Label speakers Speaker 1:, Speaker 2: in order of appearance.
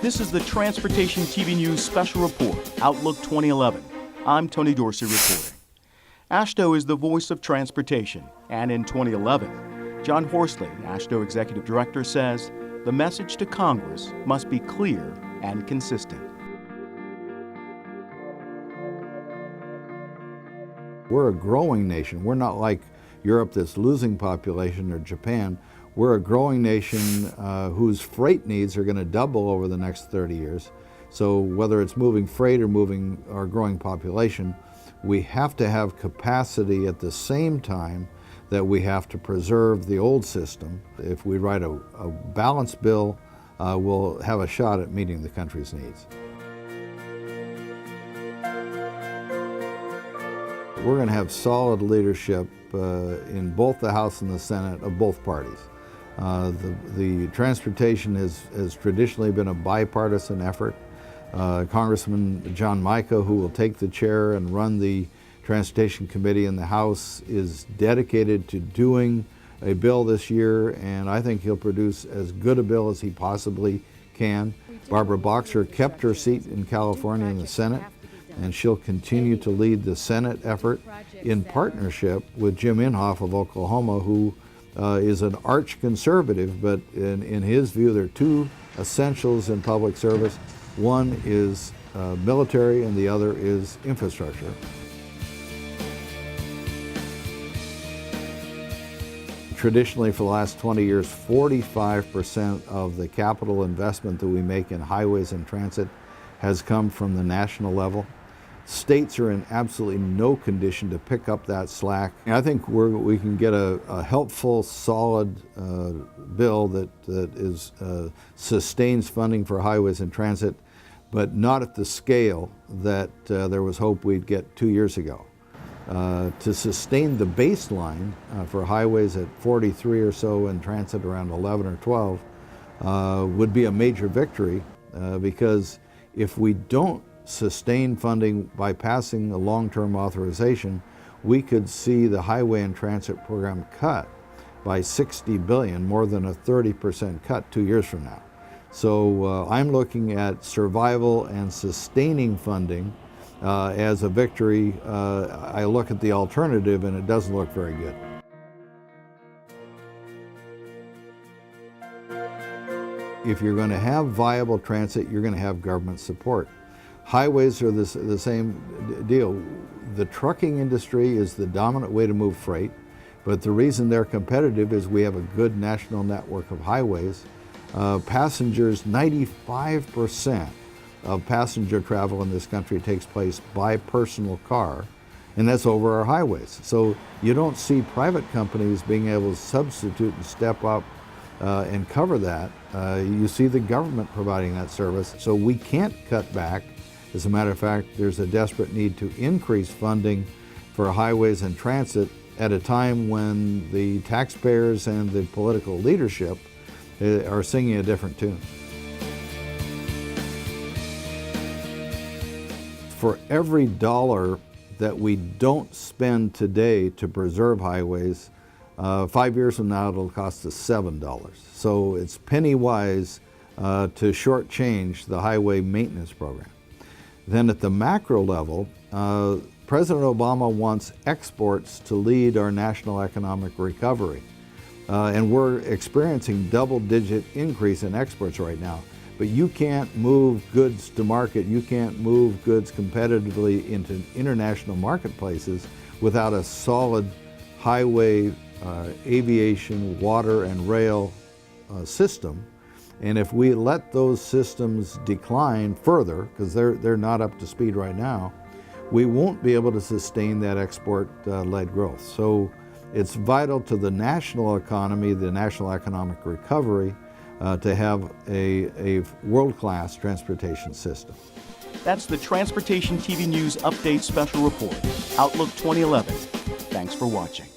Speaker 1: This is the Transportation TV News Special Report, Outlook 2011. I'm Tony Dorsey reporting. AASHTO is the voice of transportation, and in 2011, John Horsley, AASHTO Executive Director, says the message to Congress must be clear and consistent.
Speaker 2: We're a growing nation. We're not like Europe that's losing population or Japan. We're a growing nation whose freight needs are going to double over the next 30 years. So whether it's moving freight or moving our growing population, we have to have capacity at the same time that we have to preserve the old system. If we write a balanced bill, we'll have a shot at meeting the country's needs. We're going to have solid leadership in both the House and the Senate of both parties. The transportation has traditionally been a bipartisan effort. Congressman John Mica, who will take the chair and run the Transportation Committee in the House, is dedicated to doing a bill this year, and I think he'll produce as good a bill as he possibly can. Barbara Boxer kept her seat in California in the Senate, and she'll continue to lead the Senate effort in partnership with Jim Inhofe of Oklahoma, who is an arch conservative, but in his view there are two essentials in public service. One is military and the other is infrastructure. Traditionally, for the last 20 years, 45% of the capital investment that we make in highways and transit has come from the national level. States are in absolutely no condition to pick up that slack. I think we can get a helpful, solid bill that sustains funding for highways and transit, but not at the scale that there was hope we'd get 2 years ago. To sustain the baseline for highways at 43 or so and transit around 11 or 12 would be a major victory because if we don't sustain funding by passing a long-term authorization, we could see the highway and transit program cut by $60 billion, more than a 30% cut 2 years from now. So I'm looking at survival and sustaining funding as a victory. I look at the alternative and it doesn't look very good. If you're going to have viable transit, you're going to have government support. Highways are the same deal. The trucking industry is the dominant way to move freight, but the reason they're competitive is we have a good national network of highways. Passengers, 95% of passenger travel in this country takes place by personal car, and that's over our highways. So you don't see private companies being able to substitute and step up and cover that. You see the government providing that service, so we can't cut back. As a matter of fact, there's a desperate need to increase funding for highways and transit at a time when the taxpayers and the political leadership are singing a different tune. For every dollar that we don't spend today to preserve highways, 5 years from now it'll cost us $7. So it's penny wise to shortchange the highway maintenance program. Then at the macro level, President Obama wants exports to lead our national economic recovery. And we're experiencing double-digit increase in exports right now. But you can't move goods to market, you can't move goods competitively into international marketplaces without a solid highway, aviation, water, and rail system. And if we let those systems decline further, because they're not up to speed right now, we won't be able to sustain that export-led growth. So it's vital to the national economy, the national economic recovery, to have a world-class transportation system.
Speaker 1: That's the Transportation TV News Update Special Report, Outlook 2011. Thanks for watching.